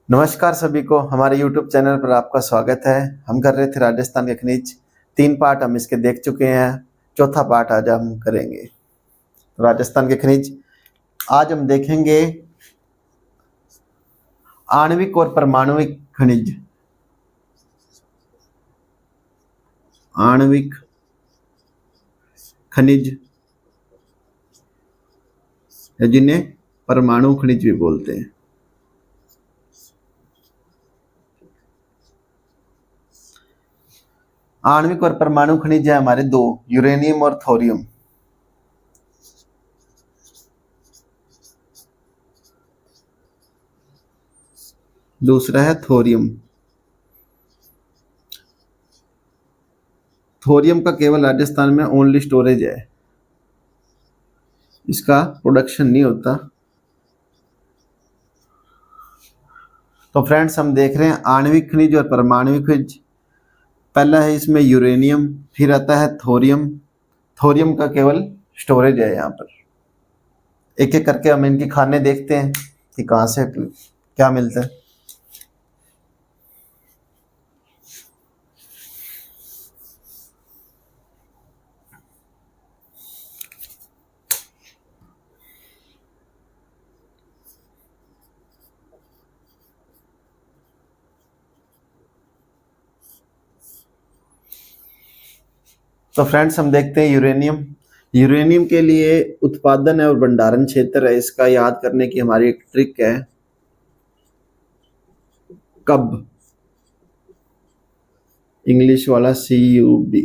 नमस्कार सभी को हमारे YouTube चैनल पर आपका स्वागत है। हम कर रहे थे राजस्थान के खनिज। 3 पार्ट हम इसके देख चुके हैं। चौथा पार्ट आज हम करेंगे। राजस्थान के खनिज आज हम देखेंगे आणविक और परमाणुविक खनिज। आणविक खनिज या जिन्हें परमाणु खनिज भी बोलते हैं। आणविक और परमाणु खनिज है हमारे दो, यूरेनियम और थोरियम। दूसरा है थोरियम। थोरियम का केवल राजस्थान में ओनली स्टोरेज है, इसका प्रोडक्शन नहीं होता। तो फ्रेंड्स हम देख रहे हैं आणविक खनिज और परमाणु खनिज। पहला है इसमें यूरेनियम, फिर आता है थोरियम। थोरियम का केवल स्टोरेज है यहाँ पर। एक एक करके हम इनकी खाने देखते हैं कि कहाँ से क्या मिलता है। तो फ्रेंड्स हम देखते हैं यूरेनियम। यूरेनियम के लिए उत्पादन है और भंडारण क्षेत्र है, इसका याद करने की हमारी एक ट्रिक है। कब, इंग्लिश वाला CUB।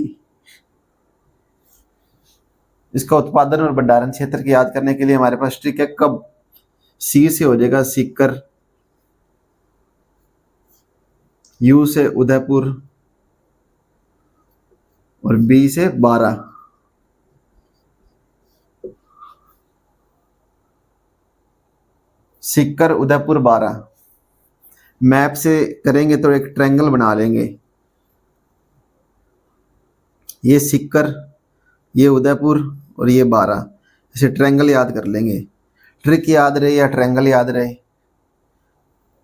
इसका उत्पादन और भंडारण क्षेत्र की याद करने के लिए हमारे पास ट्रिक है कब। सी से हो जाएगा सीकर, यू से उदयपुर और बी से 12। सीकर, उदयपुर, 12। मैप से करेंगे तो एक ट्रायंगल बना लेंगे। ये सीकर, ये उदयपुर और ये 12, इसे ट्रायंगल याद कर लेंगे। ट्रिक याद रहे या ट्रायंगल याद रहे,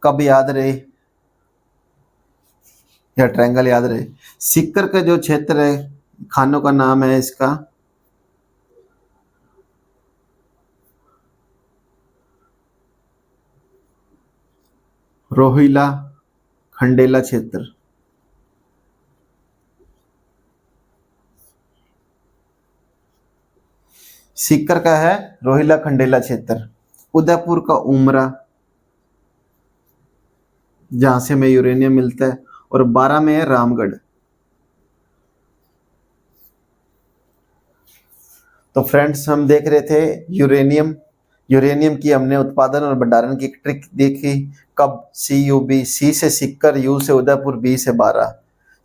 कब याद रहे या ट्रायंगल याद रहे। सीकर का जो क्षेत्र है, खानों का नाम है इसका रोहिला खंडेला क्षेत्र। सीकर का है रोहिला खंडेला क्षेत्र। उदयपुर का उमरा, जहां से हमें यूरेनियम मिलता है, और 12 में है रामगढ़। तो फ्रेंड्स हम देख रहे थे यूरेनियम। यूरेनियम की हमने उत्पादन और भंडारण की ट्रिक देखी। कब, CUB, सी से सीकर, यू से उदयपुर, बी से 12।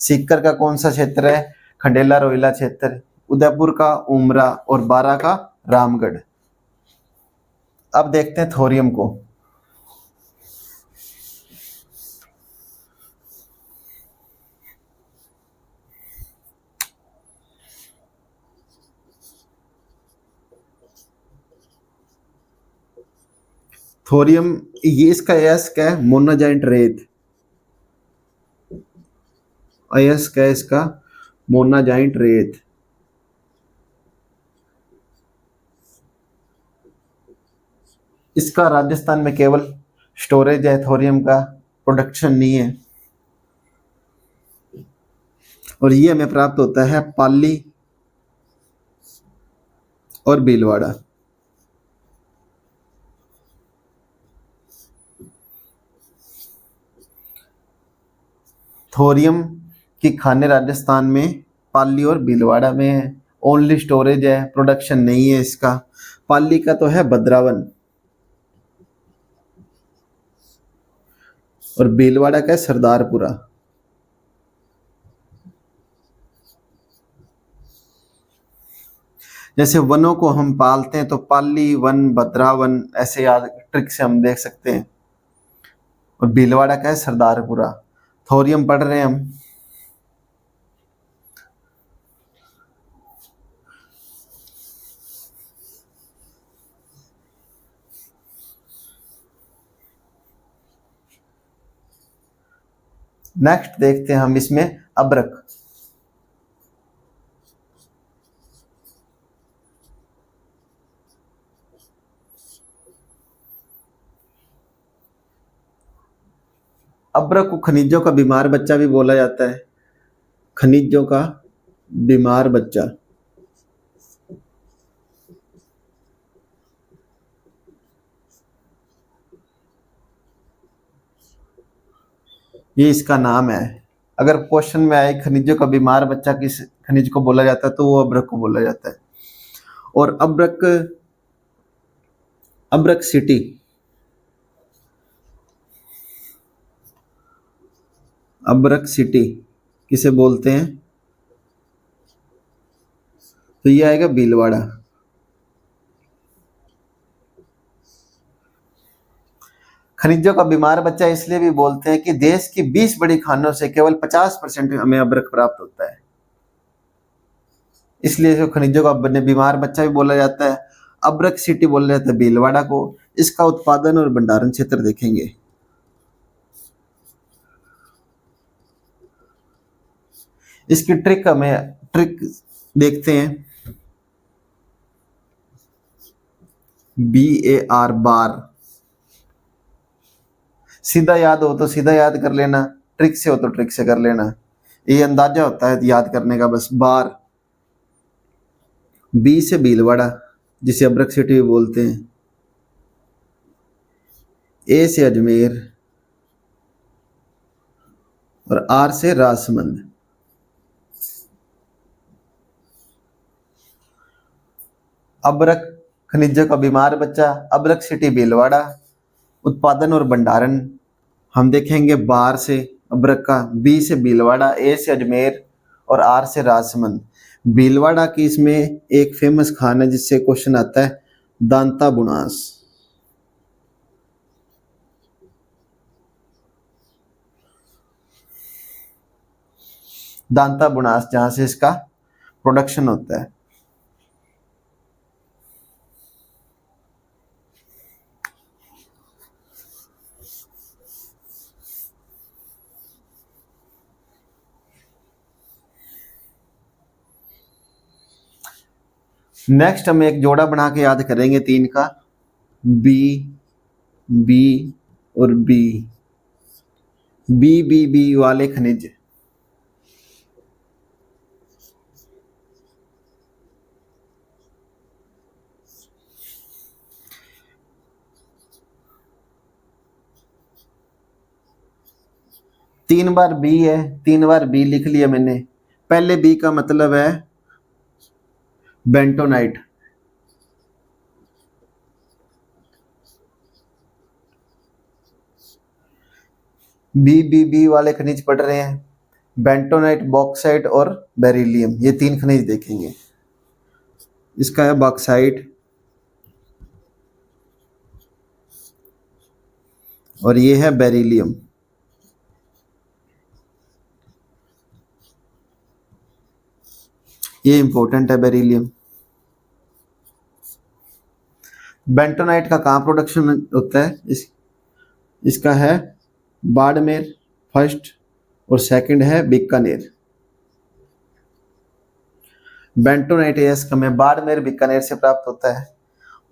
सीकर का कौन सा क्षेत्र है, खंडेला रोहिला क्षेत्र। उदयपुर का उमरा और 12 का रामगढ़। अब देखते हैं थोरियम को। थोरियम, ये इसका अयस्क है मोनाजाइंट रेत। अयस्क है इसका मोनाजाइंट रेत। इसका राजस्थान में केवल स्टोरेज है, थोरियम का प्रोडक्शन नहीं है। और ये हमें प्राप्त होता है पाली और भीलवाड़ा। थोरियम की खाने राजस्थान में पाली और भीलवाड़ा में है। ओनली स्टोरेज है, प्रोडक्शन नहीं है इसका। पाली का तो है भद्रावन और भीलवाड़ा का है सरदारपुरा। जैसे वनों को हम पालते हैं तो पाली वन, भद्रावन, ऐसे याद ट्रिक से हम देख सकते हैं। और भीलवाड़ा का है सरदारपुरा। थोरियम पढ़ रहे हैं हम। नेक्स्ट देखते हैं हम इसमें अब्रक। अब्रक को खनिजों का बीमार बच्चा भी बोला जाता है। खनिजों का बीमार बच्चा। ये इसका नाम है। अगर क्वेश्चन में आए खनिजों का बीमार बच्चा किस खनिज को बोला जाता है तो वो अब्रक को बोला जाता है। और अब्रक, अब्रक सिटी, अब्रक सिटी किसे बोलते हैं? तो ये आएगा भीलवाड़ा। खनिजों का बीमार बच्चा इसलिए भी बोलते हैं कि देश की 20 बड़ी खानों से केवल 50% हमें अब्रक प्राप्त होता है, इसलिए जो खनिजों का बीमार बच्चा भी बोला जाता है। अब्रक सिटी बोला जाता है भीलवाड़ा को। इसका उत्पादन और भंडारण क्षेत्र देखेंगे। इसकी ट्रिक देखते हैं। BAR, बार। सीधा याद हो तो सीधा याद कर लेना, ट्रिक से हो तो ट्रिक से कर लेना, ये अंदाजा होता है याद करने का बस। बार। B से भीलवाड़ा जिसे अब्रक सिटी भी बोलते हैं। A से अजमेर और R से राजसमंद। अब्रक खनिजों का बीमार बच्चा, अब्रक सिटी भीलवाड़ा। उत्पादन और भंडारण हम देखेंगे बार से अब्रक का, B से भीलवाड़ा, A से अजमेर और R से राजसमंद। भीलवाड़ा की इसमें एक फेमस खान है जिससे क्वेश्चन आता है, दांता बुनास। दांता बुनास जहां से इसका प्रोडक्शन होता है। नेक्स्ट हम एक जोड़ा बना के याद करेंगे 3 का, B, B और B। B वाले खनिज। तीन बार B है, 3 बार B लिख लिया मैंने। पहले B का मतलब है बेंटोनाइट। B वाले खनिज पढ़ रहे हैं, बेंटोनाइट, बॉक्साइट और बेरिलियम, ये 3 खनिज देखेंगे। इसका है बॉक्साइट और ये है बेरिलियम। ये इंपॉर्टेंट है बेरिलियम। बेंटोनाइट का कहाँ प्रोडक्शन होता है? इसका है बाड़मेर फर्स्ट और सेकंड है बीकानेर। बेंटोनाइट इसका हमें बाड़मेर बीकानेर से प्राप्त होता है।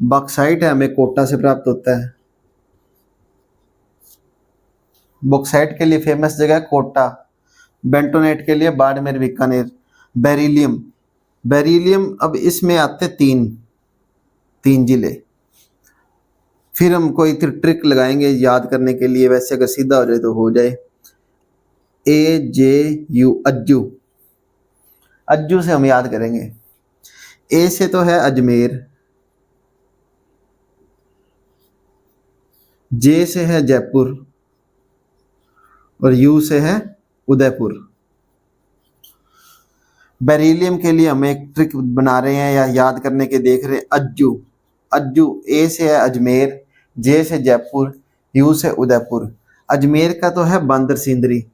बॉक्साइट है हमें कोटा से प्राप्त होता है। बॉक्साइट के लिए फेमस जगह कोटा, बेंटोनाइट के लिए बाड़मेर बीकानेर। बेरिलियम, बेरिलियम अब इसमें आते 3 जिले। फिर हम कोई ट्रिक लगाएंगे याद करने के लिए, वैसे अगर सीधा हो जाए तो हो जाए। AJU, अज्जू। अज्जू से हम याद करेंगे। A से तो है अजमेर, J से है जयपुर और U से है उदयपुर। बेरिलियम के लिए हम एक ट्रिक बना रहे हैं या याद करने के देख रहे हैं। अज्जू, अज्जू A से है अजमेर, J से जयपुर, U से उदयपुर। अजमेर का तो है बांदर सिंदरी।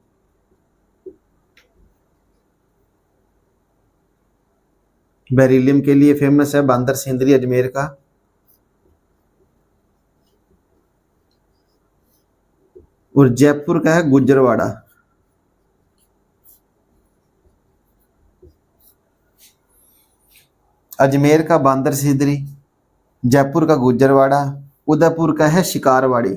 बेरिलियम के लिए फेमस है बांदर सिंदरी अजमेर का। और जयपुर का है गुजरवाड़ा। अजमेर का बांदर सिदरी, जयपुर का गुजरवाड़ा, उदयपुर का है शिकारवाड़ी।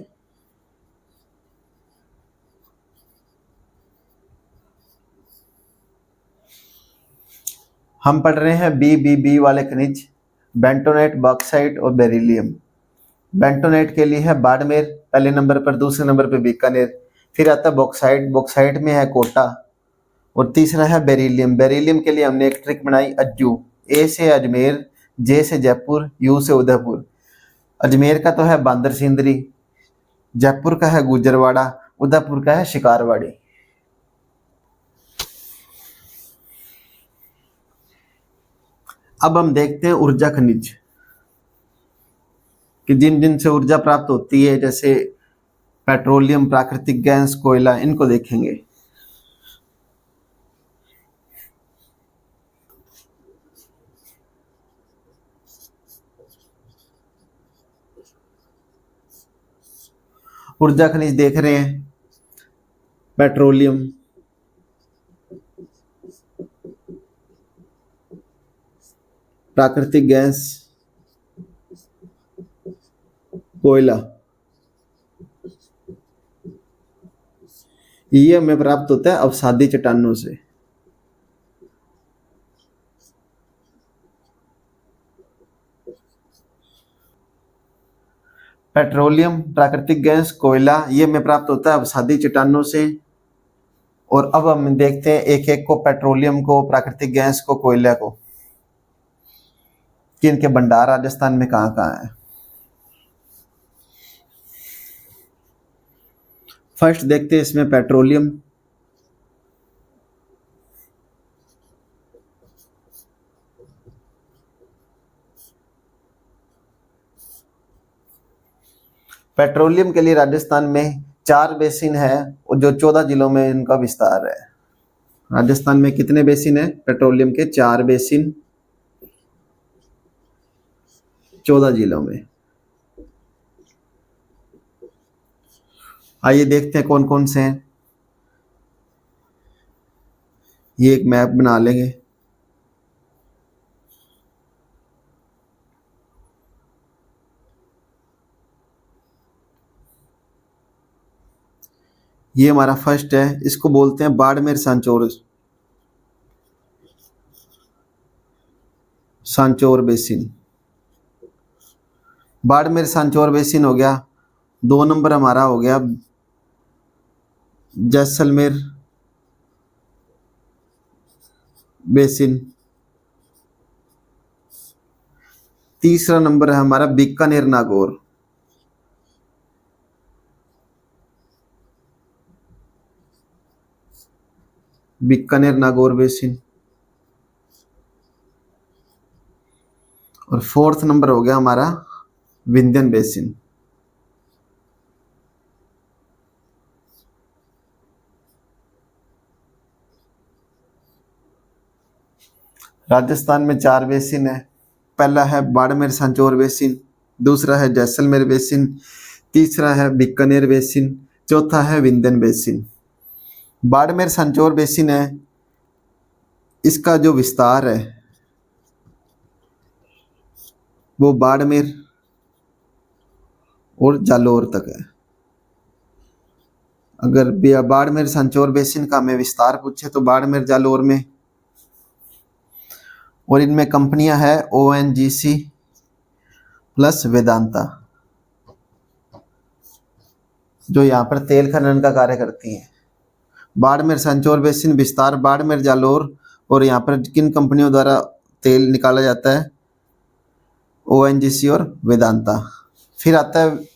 हम पढ़ रहे हैं बी वाले खनिज, बेंटोनाइट, बॉक्साइट और बेरिलियम। बेंटोनाइट के लिए है बाड़मेर पहले नंबर पर, दूसरे नंबर पर बीकानेर, फिर आता है बॉक्साइट, बॉक्साइट में है कोटा, और तीसरा है बेरिलियम। बेरिलियम के लिए हमने एक ट्रिक बनाई अज्जू, ए से अजमेर, जे से जयपुर, यू से उदयपुर। अजमेर का तो है बांदर सिंदरी, जयपुर का है गुजरवाड़ा, उदयपुर का है शिकारवाड़ी। अब हम देखते हैं ऊर्जा खनिज कि जिन जिन से ऊर्जा प्राप्त होती है, जैसे पेट्रोलियम, प्राकृतिक गैस, कोयला, इनको देखेंगे। ऊर्जा खनिज देख रहे हैं, पेट्रोलियम, प्राकृतिक गैस, कोयला, ये हमें प्राप्त होता है अवसादी चट्टानों से। पेट्रोलियम, प्राकृतिक गैस, कोयला, ये हमें प्राप्त होता है अवसादी चट्टानों से। और अब हम देखते हैं एक एक को, पेट्रोलियम को, प्राकृतिक गैस को, कोयला को, कि इनके भंडार राजस्थान में कहाँ कहाँ है। फर्स्ट देखते हैं इसमें पेट्रोलियम। पेट्रोलियम के लिए राजस्थान में 4 बेसिन है, और जो 14 जिलों में इनका विस्तार है। राजस्थान में कितने बेसिन है पेट्रोलियम के? 4 बेसिन, 14 जिलों में। आइए देखते हैं कौन कौन से हैं। ये एक मैप बना लेंगे। ये हमारा फर्स्ट है, इसको बोलते हैं बाड़मेर सांचौर बेसिन। बाड़मेर सांचौर बेसिन हो गया। 2 नंबर हमारा हो गया जैसलमेर बेसिन। तीसरा नंबर है हमारा बीकानेर नागौर। बीकानेर नागौर बेसिन। और 4th नंबर हो गया हमारा विंध्यन बेसिन। राजस्थान में 4 बेसिन है। पहला है बाड़मेर सांचौर बेसिन, दूसरा है जैसलमेर बेसिन, तीसरा है बीकानेर बेसिन, चौथा है विंध्यन बेसिन। बाड़मेर सांचौर बेसिन है, इसका जो विस्तार है वो बाड़मेर और जालौर तक है। अगर बाड़मेर सांचौर बेसिन का हमें विस्तार पूछे तो बाड़मेर जालौर में। और इनमें कंपनियां हैं ONGC प्लस वेदांता, जो यहाँ पर तेल खनन का कार्य करती हैं। बाड़मेर सांचौर बेसिन विस्तार बाड़मेर जालौर, और यहाँ पर किन कंपनियों द्वारा तेल निकाला जाता है? ONGC और वेदांता। फिर आता है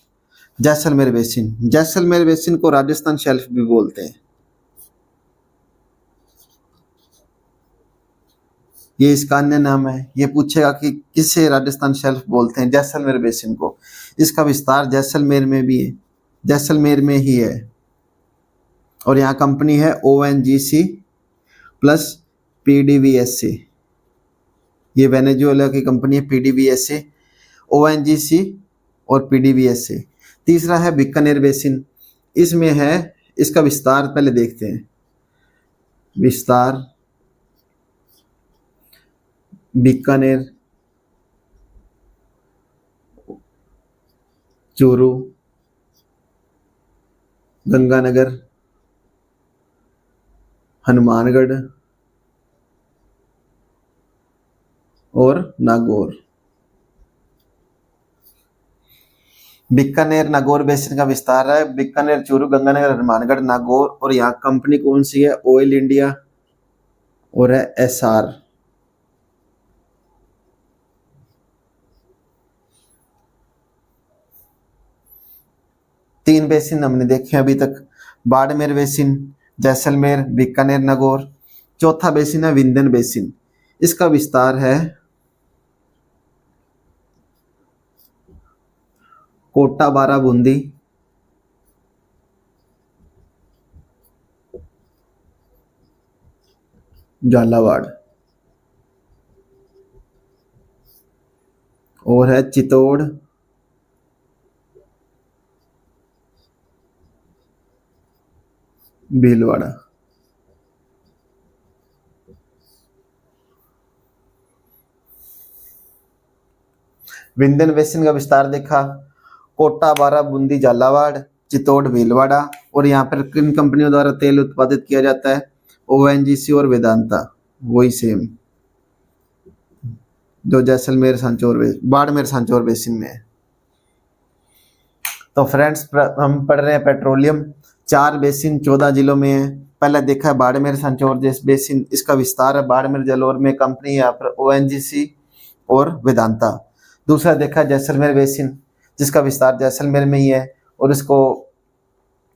जैसलमेर बेसिन। जैसलमेर बेसिन को राजस्थान शेल्फ भी बोलते हैं। ये इसका अन्य नाम है। ये पूछेगा कि किसे राजस्थान शेल्फ बोलते हैं? जैसलमेर बेसिन को। इसका विस्तार जैसलमेर में भी है, जैसलमेर में ही है। और यहाँ कंपनी है ONGC प्लस PDVSA। ये वेनेजुएला की कंपनी है PDVSA, ONGC और PDVSA। तीसरा है बीकानेर बेसिन। इसमें है, इसका विस्तार पहले देखते हैं। विस्तार बीकानेर, चूरू, गंगानगर, हनुमानगढ़ और नागौर। बीकानेर नागौर बेसिन का विस्तार है बीकानेर, चूरू, गंगानगर, हनुमानगढ़, नागौर। और यहाँ कंपनी कौन सी है? ऑयल इंडिया और है एसआर। तीन बेसिन हमने देखे अभी तक, बाड़मेर बेसिन, जैसलमेर, बीकानेर, नागौर। चौथा बेसिन है विंध्यन बेसिन, इसका विस्तार है कोटा, बारा, बूंदी, झालावाड़ और है चित्तौड़, भीलवाड़ा। विंध्यन बेसिन का विस्तार देखा, कोटा, बारा, बूंदी, झालावाड़, चित्तौड़, भीलवाड़ा। और यहाँ पर किन कंपनियों द्वारा तेल उत्पादित किया जाता है? ओएनजीसी और वेदांता, वही सेम जो जैसलमेर सांचौर बाड़मेर सांचौर बेसिन में है। तो फ्रेंड्स हम पढ़ रहे हैं पेट्रोलियम। 4 बेसिन 14 जिलों में है। पहले देखा है बाड़मेर सांचौर बेसिन, इसका विस्तार है बाड़मेर जलोर में, कंपनी यहाँ पर ओएनजीसी और वेदांता। दूसरा देखा जैसलमेर बेसिन, जिसका विस्तार जैसलमेर में ही है और इसको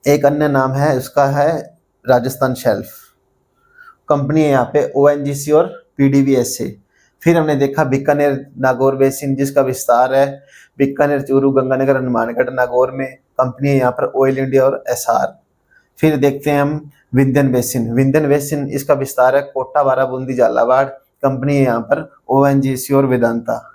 एक अन्य नाम है उसका है राजस्थान शेल्फ। कंपनी है यहाँ पे ओएनजीसी और पीडीवीएसए। फिर हमने देखा बीकानेर नागौर बेसिन, जिसका विस्तार है बीकानेर, चूरू, गंगानगर, हनुमानगढ़, नागौर में। कंपनी है यहाँ पर ऑयल इंडिया और एसआर। फिर देखते हैं हम विंध्यन बेसिन। विंध्यन बेसिन इसका विस्तार है कोटा, बारा, बूंदी, झालावाड़। कंपनी है यहाँ पर ओएनजीसी और वेदांता।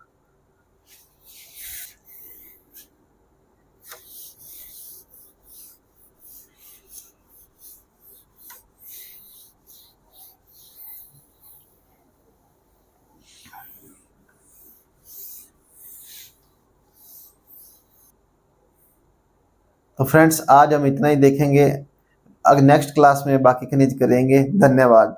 तो फ्रेंड्स आज हम इतना ही देखेंगे, अगर नेक्स्ट क्लास में बाकी खनिज करेंगे। धन्यवाद।